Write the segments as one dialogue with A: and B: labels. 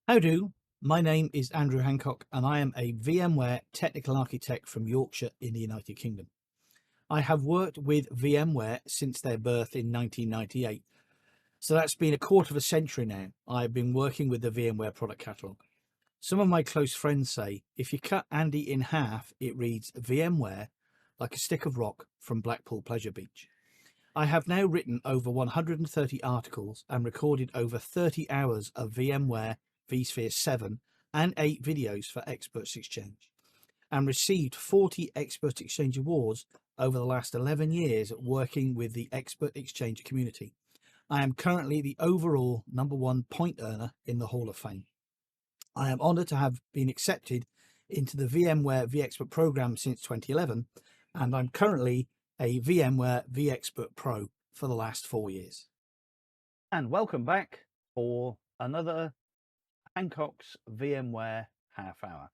A: How do? My name is Andrew Hancock and I am a VMware technical architect from Yorkshire in the United Kingdom. I have worked with VMware since their birth in 1998. So that's been a quarter of a century now. I've been working with the VMware product catalogue. Some of my close friends say if you cut Andy in half, it reads VMware like a stick of rock from Blackpool Pleasure Beach. I have now written over 130 articles and recorded over 30 hours of VMware vSphere 7 and 8 videos for Experts Exchange, and received 40 Expert Exchange awards over the last 11 years working with the Expert Exchange community. I am currently the overall #1 point earner in the Hall of Fame. I am honoured to have been accepted into the VMware vExpert program since 2011, and I'm currently a VMware vExpert Pro for the last 4 years.
B: And welcome back for another Hancock's VMware half hour.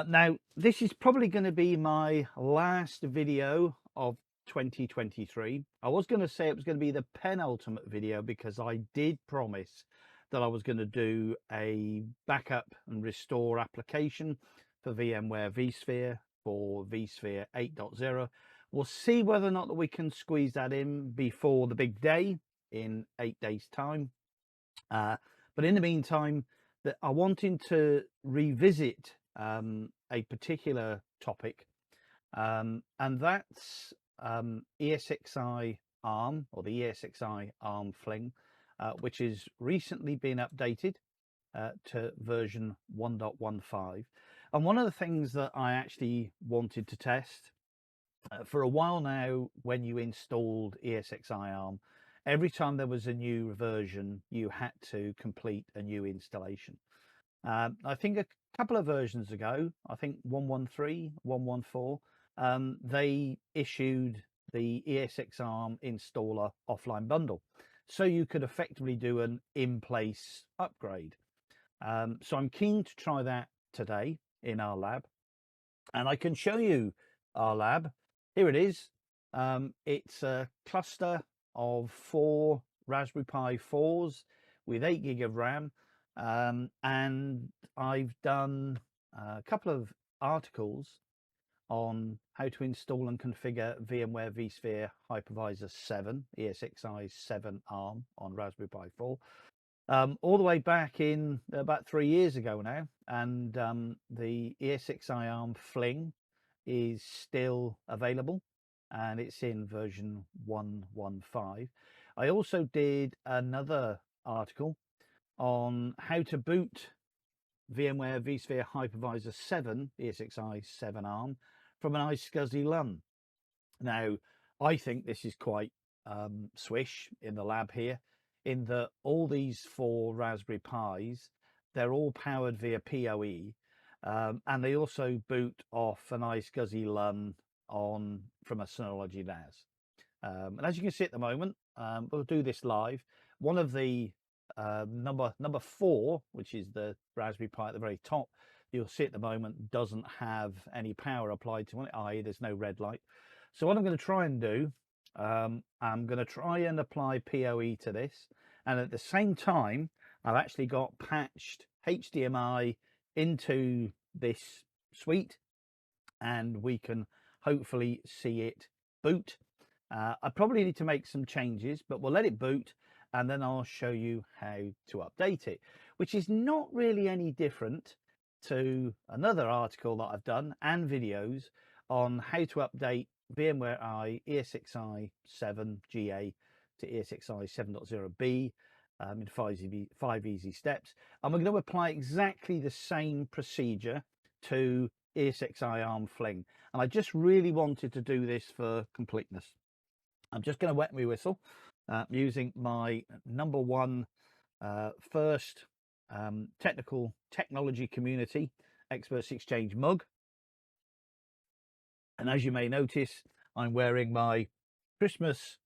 B: Now, this is probably going to be my last video of 2023. I was going to say it was going to be the penultimate video because I did promise that I was going to do a backup and restore application for VMware vSphere for vSphere 8.0. We'll see whether or not that we can squeeze that in before the big day in 8 days time. But in the meantime, that I wanted to revisit a particular topic, and that's ESXi ARM, or the ESXi ARM Fling, which has recently been updated to version 1.15. And one of the things that I actually wanted to test for a while now, when you installed ESXi ARM, every time there was a new version, you had to complete a new installation. I think a couple of versions ago, I think 1.13, 1.14, they issued the ESX ARM installer offline bundle. So you could effectively do an in-place upgrade. So I'm keen to try that today in our lab. And I can show you our lab. Here it is. It's a cluster of 4 Raspberry Pi 4s with 8 gig of RAM. And I've done a couple of articles on how to install and configure VMware vSphere Hypervisor 7, ESXi 7 ARM on Raspberry Pi 4. All the way back in about 3 years ago now, and the ESXi ARM Fling is still available, and it's in version 1.15. I also did another article on how to boot VMware vSphere Hypervisor 7 ESXi 7 ARM from an iSCSI LUN. Now, I think this is quite swish in the lab here, in that all these 4 Raspberry Pis, they're all powered via PoE, and they also boot off an iSCSI LUN from a Synology NAS. And as you can see at the moment, we'll do this live. One of the number 4, which is the Raspberry Pi at the very top, you'll see at the moment doesn't have any power applied to it, i.e. there's no red light. So what I'm going to try and do, I'm going to try and apply PoE to this, and at the same time I've actually got patched HDMI into this suite, and we can hopefully see it boot. I probably need to make some changes, but we'll let it boot, and then I'll show you how to update it, which is not really any different to another article that I've done and videos on how to update VMware ESXi 7 GA to ESXi 7.0B in 5 easy steps. And we're going to apply exactly the same procedure to ESXi ARM Fling. And I just really wanted to do this for completeness. I'm just going to wet my whistle using my #1 first technology community Experts Exchange mug. And as you may notice, I'm wearing my Christmas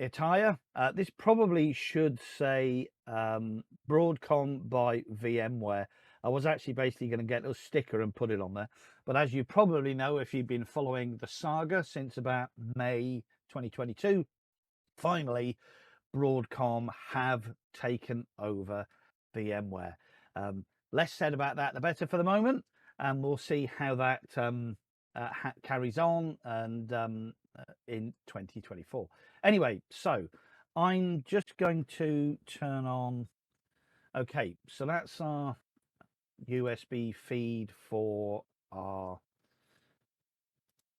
B: attire. This probably should say Broadcom by VMware. I was actually basically going to get a sticker and put it on there. But as you probably know, if you've been following the saga since about May 2022, finally, Broadcom have taken over VMware. Less said about that, the better for the moment, and we'll see how that carries on and in 2024. Anyway, so I'm just going to turn on. Okay, so that's our USB feed for our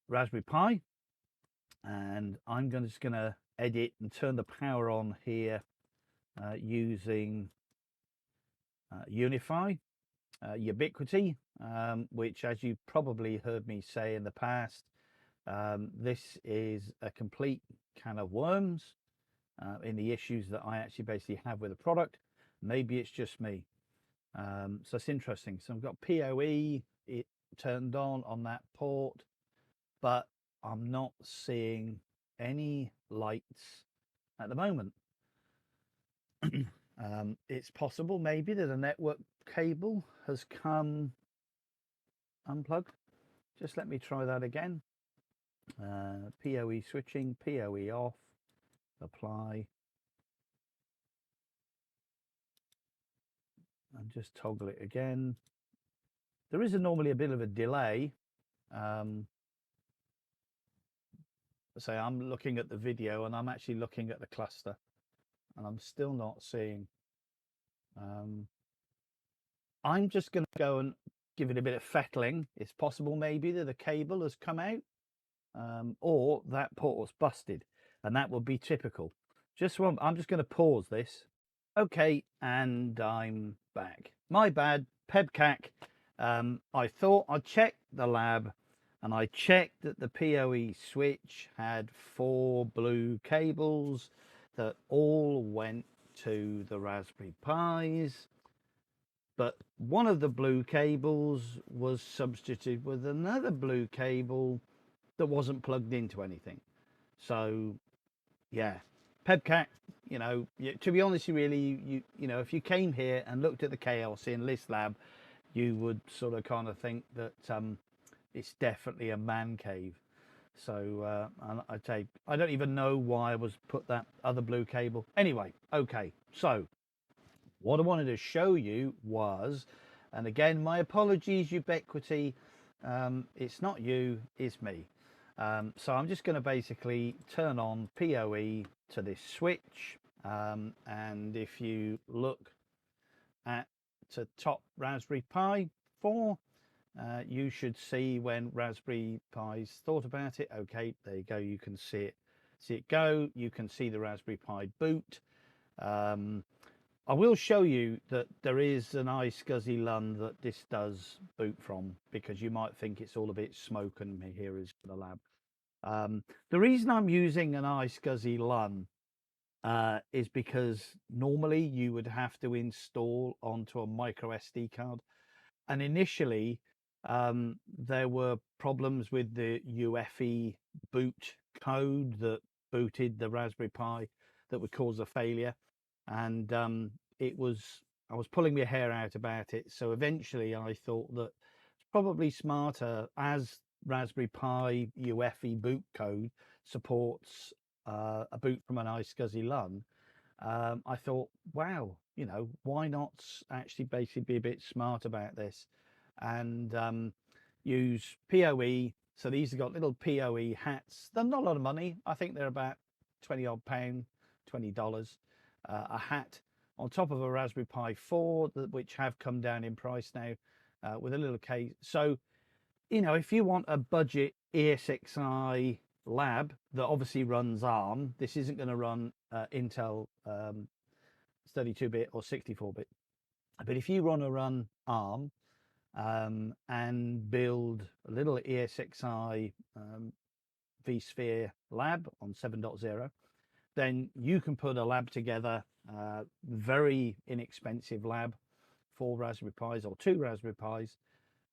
B: Raspberry Pi, and I'm just going to edit and turn the power on here using Unify Ubiquiti, which, as you probably heard me say in the past, this is a complete can of worms in the issues that I actually basically have with the product. Maybe it's just me. So it's interesting. So I've got PoE it turned on that port, but I'm not seeing any lights at the moment. It's possible maybe that a network cable has come unplugged. Just let me try that again. PoE switching, PoE off, apply, and just toggle it again. There is normally a bit of a delay. Say I'm looking at the video and I'm actually looking at the cluster, and I'm still not seeing. I'm just going to go and give it a bit of fettling. It's possible maybe that the cable has come out, or that port was busted, and that would be typical. I'm just going to pause this. Okay, and I'm back. My bad, pebcac. I thought I'd check the lab, and I checked that the PoE switch had 4 blue cables that all went to the Raspberry Pis, but one of the blue cables was substituted with another blue cable that wasn't plugged into anything. So yeah, pebcac, to be honest, you know, if you came here and looked at the KLC and list lab, you would sort of kind of think that it's definitely a man cave. So I don't even know why I was put that other blue cable. Anyway, okay, so what I wanted to show you was, and again, my apologies, Ubiquiti, it's not you, it's me. So I'm just going to basically turn on PoE to this switch, and if you look at the top Raspberry Pi 4, you should see when Raspberry Pi's thought about it. Okay, there you go, you can see it go. You can see the Raspberry Pi boot. I will show you that there is an iSCSI LUN that this does boot from, because you might think it's all a bit smoke and here is the lab. The reason I'm using an iSCSI LUN is because normally you would have to install onto a micro SD card, and initially there were problems with the UEFI boot code that booted the Raspberry Pi that would cause a failure, and I was pulling my hair out about it. So eventually I thought that it's probably smarter, as Raspberry Pi UEFI boot code supports a boot from an iSCSI LUN. I thought, wow, why not actually basically be a bit smart about this and use PoE. So these have got little PoE hats. They're not a lot of money. I think they're about 20 odd pound, $20 a hat on top of a Raspberry Pi 4, which have come down in price now, with a little case. So, if you want a budget ESXi lab that obviously runs ARM, this isn't going to run Intel 32-bit or 64-bit. But if you want to run ARM and build a little ESXi vSphere lab on 7.0, then you can put a lab together, very inexpensive lab, 4 Raspberry Pis or 2 Raspberry Pis,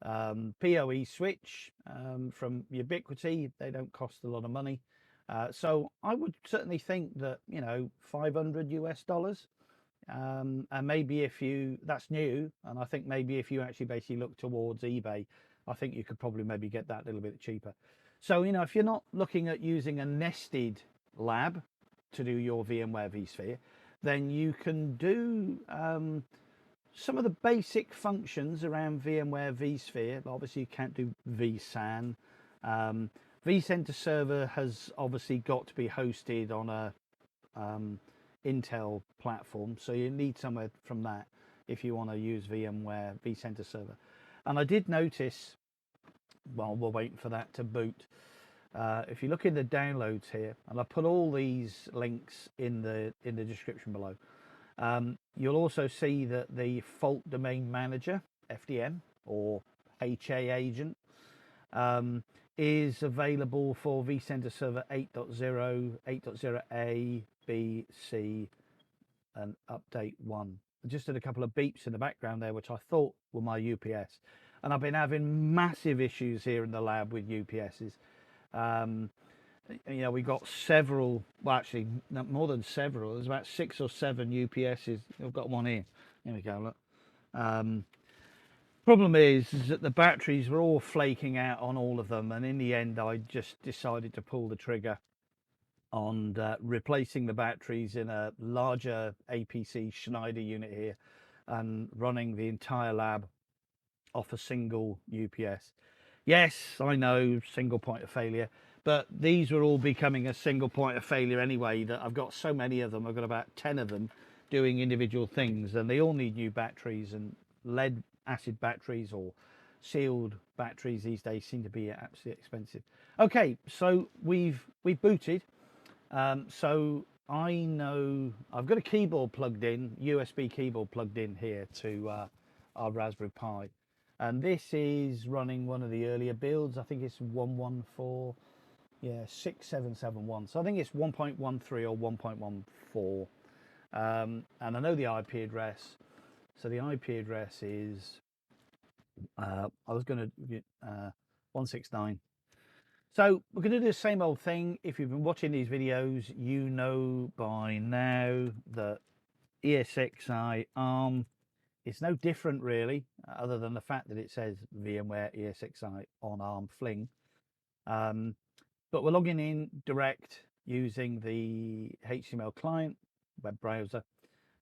B: PoE switch from Ubiquiti. They don't cost a lot of money. So I would certainly think that, $500 US, and maybe that's new, and I think maybe if you actually basically look towards eBay, I think you could probably maybe get that a little bit cheaper. So, if you're not looking at using a nested lab to do your VMware vSphere, then you can do some of the basic functions around VMware vSphere. Obviously, you can't do vSAN. vCenter server has obviously got to be hosted on a Intel platform, so you need somewhere from that if you want to use VMware vCenter server. And I did notice, while we're waiting for that to boot, if you look in the downloads here, and I put all these links in the description below, you'll also see that the fault domain manager, FDM, or HA agent, is available for vCenter server 8.0, 8.0a, b, c, and update 1. I just did a couple of beeps in the background there, which I thought were my UPS, and I've been having massive issues here in the lab with UPSs. You know, we got several, well, actually more than several. There's about 6 or 7 UPSs. I've got one here. Here we go, look. Problem is that the batteries were all flaking out on all of them, and in the end I just decided to pull the trigger on replacing the batteries in a larger APC Schneider unit here and running the entire lab off a single UPS. Yes, I know, single point of failure, but these were all becoming a single point of failure anyway, that I've got so many of them. I've got about 10 of them doing individual things, and they all need new batteries, and lead acid batteries or sealed batteries these days seem to be absolutely expensive. Okay, so we've booted. So I know I've got a keyboard plugged in, USB keyboard plugged in here to our Raspberry Pi, and this is running one of the earlier builds. I think it's 1.14, yeah, 6771. So I think it's 1.13 or 1.14, and I know the IP address. So the IP address is I was going to 169. So we're going to do the same old thing. If you've been watching these videos, you know by now that ESXi ARM is no different really, other than the fact that it says VMware ESXi on ARM Fling. But we're logging in direct using the HTML client web browser.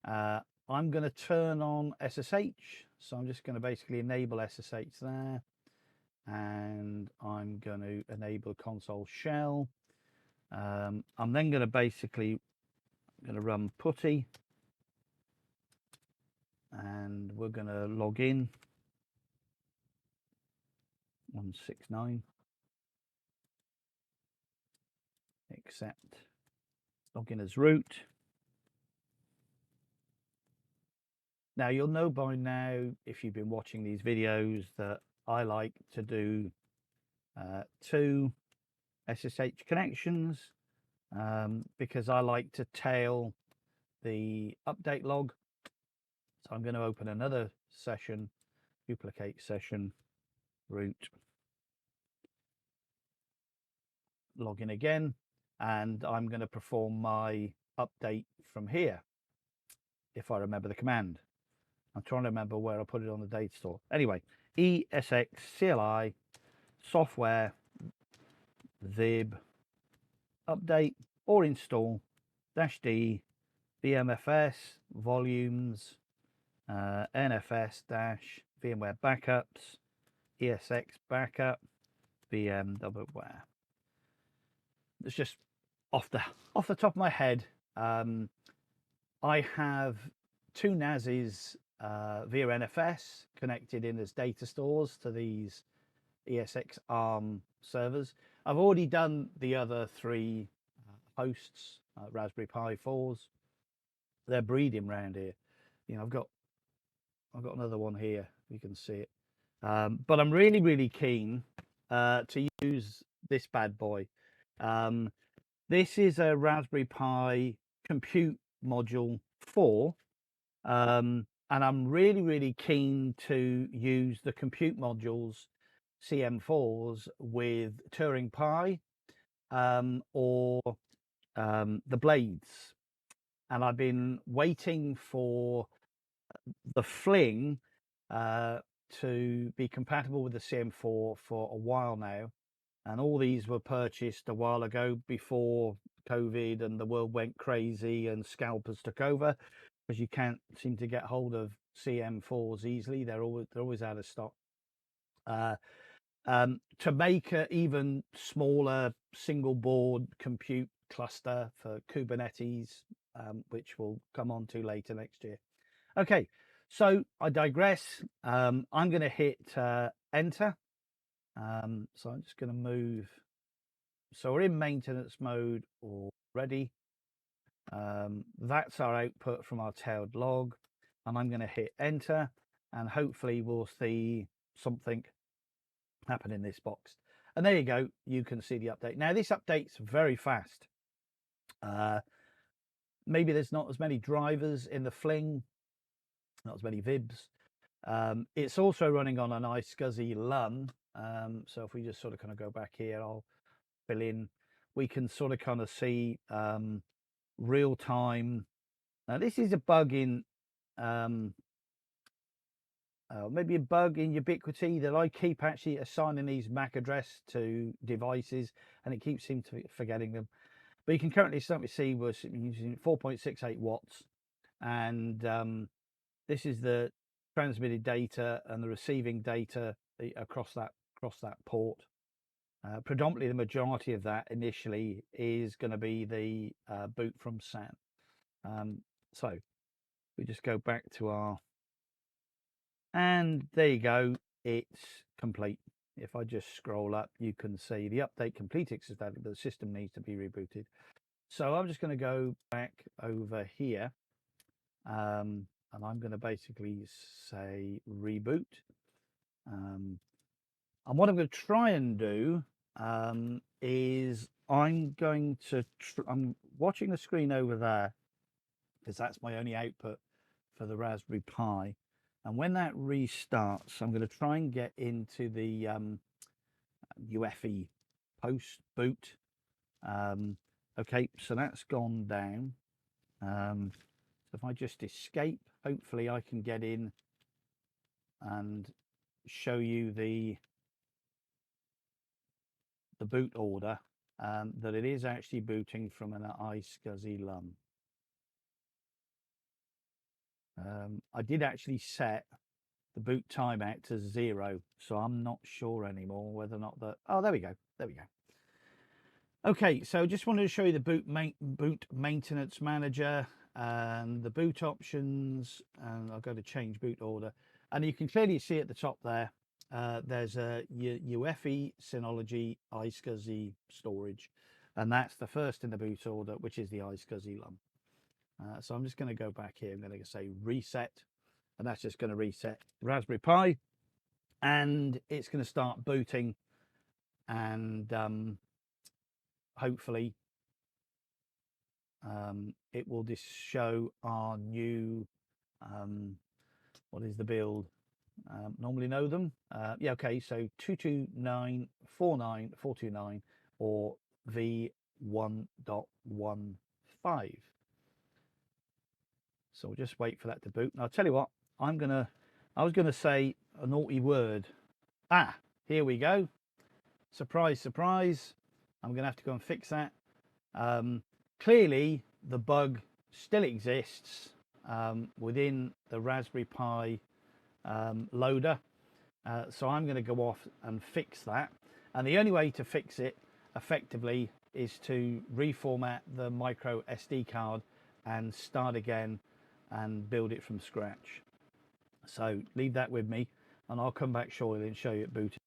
B: I'm going to turn on SSH, so I'm just going to basically enable SSH there, and I'm going to enable console shell. I'm then going to basically run putty, and we're going to log in 169, accept, log in as root. Now you'll know by now, if you've been watching these videos, that I like to do 2 SSH connections because I like to tail the update log. So I'm going to open another session, duplicate session, root, log in again, and I'm going to perform my update from here if I remember the command. I'm trying to remember where I put it on the data store. Anyway, ESXi software zib update or install -d VMFS volumes NFS VMware backups ESX backup VMware. It's just off the top of my head. I have 2 NASes via NFS connected in as data stores to these ESX ARM servers. I've already done the other 3 hosts, Raspberry Pi 4s. They're breeding around here. You know, I've got another one here. You can see it. But I'm really keen to use this bad boy. This is a Raspberry Pi Compute Module 4. And I'm really keen to use the compute modules CM4s with Turing Pi or the blades, and I've been waiting for the Fling to be compatible with the CM4 for a while now, and all these were purchased a while ago before COVID and the world went crazy and scalpers took over, because you can't seem to get hold of CM4s easily. They're always out of stock. To make an even smaller single board compute cluster for Kubernetes, which we'll come on to later next year. Okay, so I digress. I'm going to hit enter. So I'm just going to move. So we're in maintenance mode already. That's our output from our tailed log, and I'm going to hit enter, and hopefully we'll see something happen in this box. And there you go, you can see the update. Now this update's very fast. Maybe there's not as many drivers in the fling, not as many VIBs. It's also running on an iSCSI LUN. So if we just sort of kind of go back here, I'll fill in. We can sort of kind of see real time. Now this is a bug in maybe a bug in Ubiquity that I keep actually assigning these MAC address to devices, and it keeps seeming to forgetting them. But you can currently certainly see we're using 4.68 watts, and this is the transmitted data and the receiving data across that port. Predominantly, the majority of that initially is going to be the boot from SAN. So we just go back to our, and there you go, it's complete. If I just scroll up, you can see the update completed, but the system needs to be rebooted. So I'm just going to go back over here, and I'm going to basically say reboot. And what I'm going to try and do is I'm going to I'm watching the screen over there because that's my only output for the Raspberry Pi, and when that restarts I'm going to try and get into the UEFI post boot. Okay, so that's gone down. So if I just escape, hopefully I can get in and show you the boot order, that it is actually booting from an iSCSI LUN. I did actually set the boot timeout to 0, so I'm not sure anymore whether or not that. Oh, there we go. There we go. Okay, so just wanted to show you the boot maintenance manager and the boot options, and I'll go to change boot order, and you can clearly see at the top there there's a UEFI Synology iSCSI storage, and that's the first in the boot order, which is the iSCSI LUN. So I'm just going to go back here. I'm going to say reset, and that's just going to reset Raspberry Pi, and it's going to start booting, and hopefully it will just show our new what is the build. Normally know them. Yeah, okay, so 229.49.429 or v1.15. So we'll just wait for that to boot. And I'll tell you what, I was gonna say a naughty word. Here we go. Surprise, surprise. I'm gonna have to go and fix that. Clearly the bug still exists within the Raspberry Pi loader. So I'm going to go off and fix that. And the only way to fix it effectively is to reformat the micro SD card and start again and build it from scratch. So leave that with me, and I'll come back shortly and show you it booting.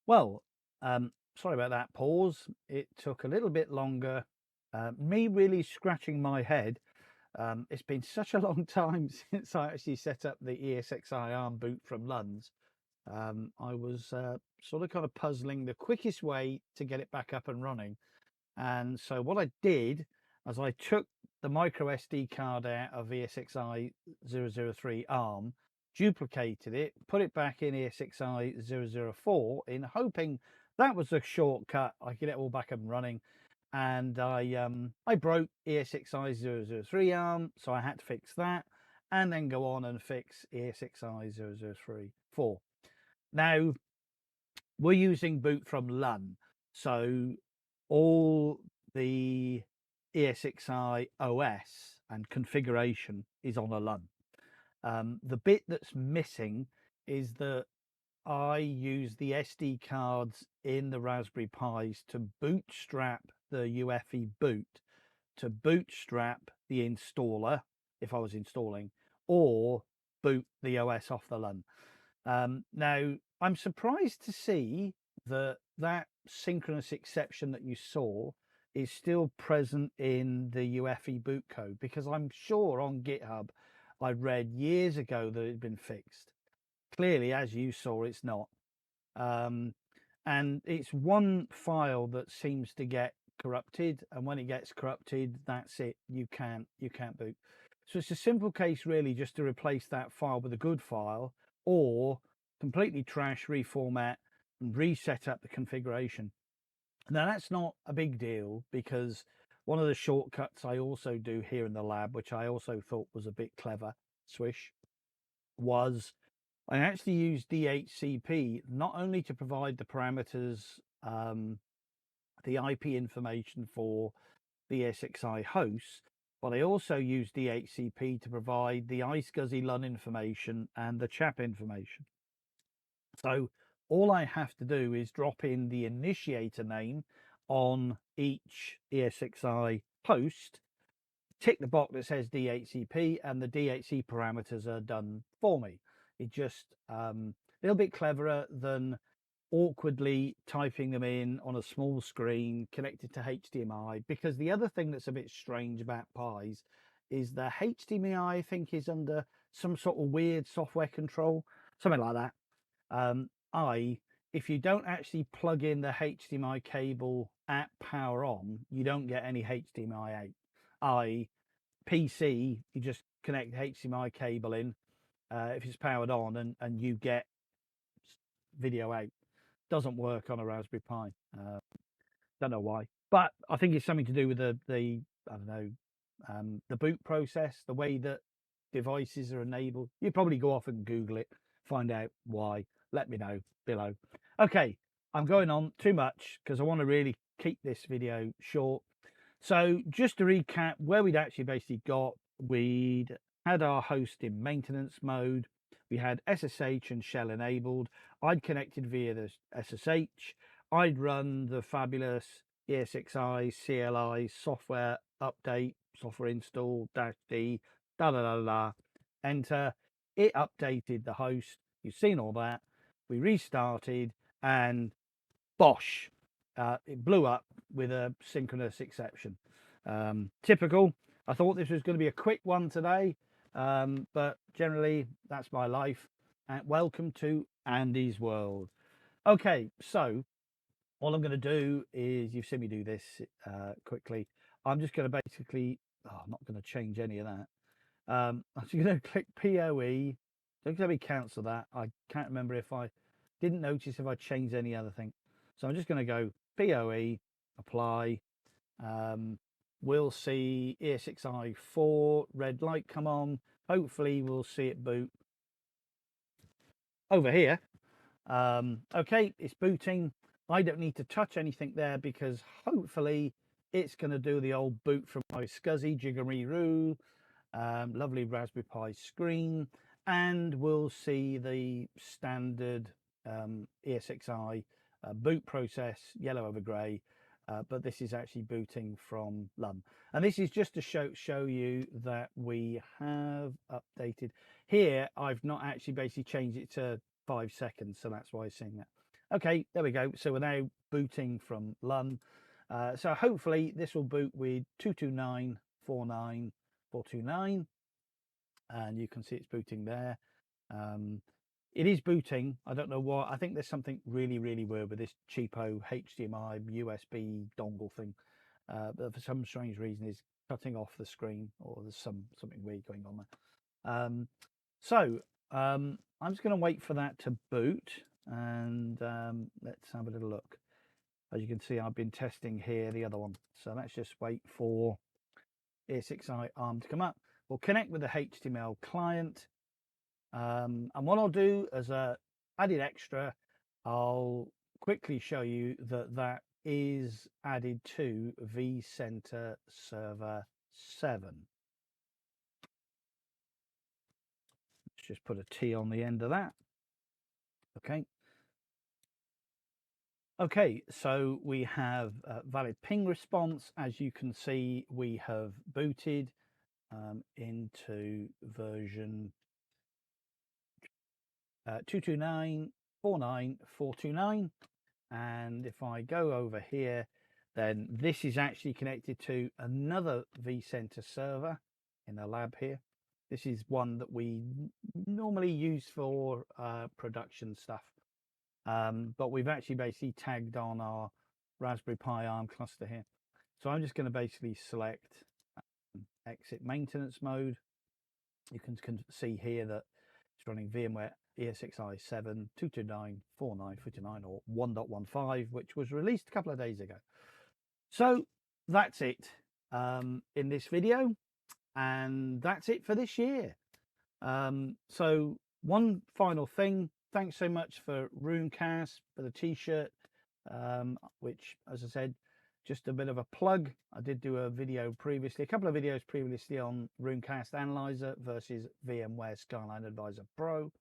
B: Well, sorry about that pause. It took a little bit longer. Me really scratching my head. It's been such a long time since I actually set up the ESXi ARM boot from LUNs. I was sort of kind of puzzling the quickest way to get it back up and running. And so what I did is I took the micro SD card out of ESXi 003 ARM, duplicated it, put it back in ESXi 004 in hoping that was a shortcut. I could get it all back up and running. And I broke ESXi 003 ARM, so I had to fix that and then go on and fix ESXi 004. Now we're using boot from LUN, so all the ESXi OS and configuration is on a LUN. The bit that's missing is that I use the SD cards in the Raspberry Pis to bootstrap the UEFI boot, to bootstrap the installer if I was installing, or boot the OS off the LUN. Now, I'm surprised to see that that synchronous exception that you saw is still present in the UEFI boot code, because I'm sure on GitHub I read years ago that it had been fixed. Clearly, as you saw, it's not. And it's one file that seems to get corrupted, and when it gets corrupted, that's it. You can't boot. So it's a simple case really just to replace that file with a good file, or completely trash, reformat, and reset up the configuration. Now that's not a big deal, because one of the shortcuts I also do here in the lab, which I also thought was a bit clever, swish, was I actually use DHCP not only to provide the parameters, the IP information for the ESXi hosts, but I also use DHCP to provide the iSCSI LUN information and the CHAP information. So all I have to do is drop in the initiator name on each ESXi host, tick the box that says DHCP, and the DHC parameters are done for me. It just a little bit cleverer than awkwardly typing them in on a small screen connected to HDMI, because the other thing that's a bit strange about Pis is the HDMI, I think, is under some sort of weird software control, something like that. If you don't actually plug in the HDMI cable at power on, you don't get any HDMI out. PC, you just connect the HDMI cable in if it's powered on, and you get video out. Doesn't work on a Raspberry Pi. Don't know why, but I think it's something to do with the I don't know, the boot process, the way that devices are enabled. You probably go off and Google it, find out why. Let me know below. Okay, I'm going on too much because I want to really keep this video short. So just to recap, where we'd actually basically got, we'd had our host in maintenance mode. We had SSH and shell enabled. I'd connected via the SSH. I'd run the fabulous ESXi CLI software update, software install -d, da da da da, enter. It updated the host. You've seen all that. We restarted, and bosh, it blew up with a synchronous exception. Typical. I thought this was going to be a quick one today, but generally that's my life. And welcome to Andy's world. Okay, so all I'm going to do is, you've seen me do this quickly. I'm just going to basically, I'm not going to change any of that. I'm just going to click POE. Don't let me cancel that. I can't remember if I didn't notice if I changed any other thing. So I'm just going to go POE, apply. We'll see ESXi 4 red light come on. Hopefully we'll see it boot over here. Okay, it's booting. I don't need to touch anything there, because hopefully it's going to do the old boot from my SCSI jiggery-roo. Lovely Raspberry Pi screen, and we'll see the standard ESXi boot process, yellow over grey, but this is actually booting from LUN. And this is just to show you that we have updated. Here I've not actually basically changed it to 5 seconds, so that's why I'm seeing that. Okay, there we go. So we're now booting from LUN. So hopefully this will boot with 229.49.429, and you can see it's booting there. It is booting. I don't know why. I think there's something really weird with this cheapo HDMI USB dongle thing, but for some strange reason is cutting off the screen, or there's something weird going on there. I'm just going to wait for that to boot, and let's have a little look. As you can see, I've been testing here the other one, so let's just wait for ESXi ARM to come up. We'll connect with the HTML client, and what I'll do as a added extra, I'll quickly show you that is added to vCenter Server 7. just put a T on the end of that. Okay. Okay, so we have valid ping response. As you can see, we have booted into version 229.49.429. And if I go over here, then this is actually connected to another vCenter server in the lab here. This is one that we normally use for production stuff. But we've actually basically tagged on our Raspberry Pi ARM cluster here. So I'm just going to basically select exit maintenance mode. You can see here that it's running VMware ESXi 7 229.49.49 or 1.15, which was released a couple of days ago. So that's it in this video, and that's it for this year. So one final thing, thanks so much for Roomcast for the t-shirt, which, as I said, just a bit of a plug. I did do a video previously, a couple of videos previously on Roomcast Analyzer versus VMware Skyline Advisor Pro.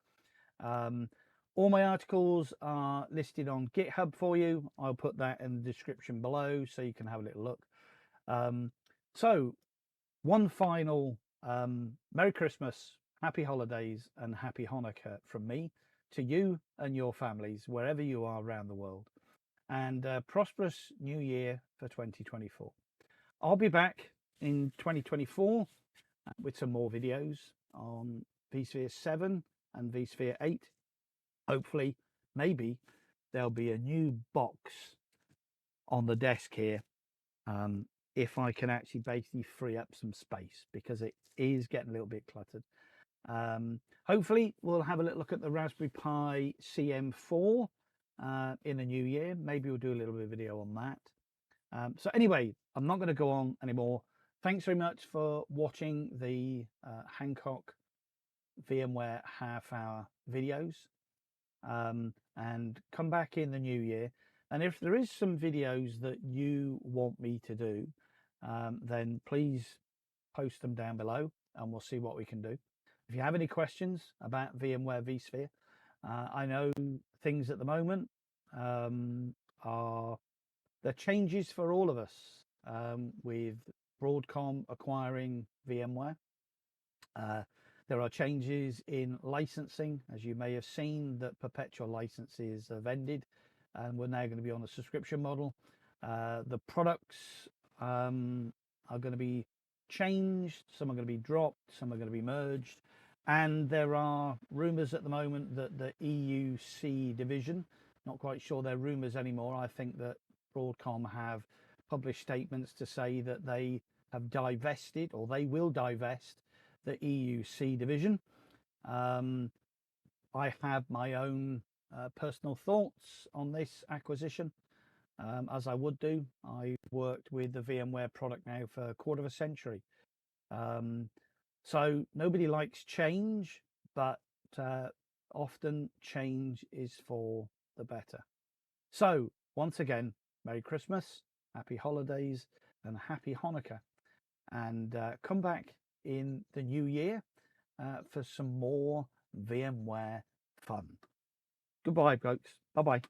B: All my articles are listed on GitHub for you. I'll put that in the description below so you can have a little look. So one final Merry Christmas, Happy Holidays and Happy Hanukkah from me to you and your families, wherever you are around the world. And prosperous new year for 2024. I'll be back in 2024 with some more videos on vSphere 7 and vSphere 8. Hopefully, maybe there'll be a new box on the desk here if I can actually basically free up some space, because it is getting a little bit cluttered. Hopefully we'll have a little look at the Raspberry Pi CM4 in the new year. Maybe we'll do a little bit of video on that. So anyway, I'm not going to go on anymore. Thanks very much for watching the Hancock VMware half-hour videos, and come back in the new year. And if there is some videos that you want me to do, then please post them down below and we'll see what we can do. If you have any questions about VMware vSphere, I know things at the moment are the changes for all of us with Broadcom acquiring VMware. There are changes in licensing, as you may have seen, that perpetual licenses have ended and we're now going to be on a subscription model. The products are going to be changed, some are going to be dropped, some are going to be merged, and there are rumors at the moment that the EUC division, not quite sure they're rumors anymore, I think that Broadcom have published statements to say that they have divested, or they will divest, the EUC division. I have my own personal thoughts on this acquisition, as I would do. I've worked with the VMware product now for a quarter of a century. So nobody likes change, but often change is for the better. So once again, Merry Christmas, Happy Holidays and Happy Hanukkah. And come back in the new year for some more VMware fun. Goodbye, folks. Bye-bye.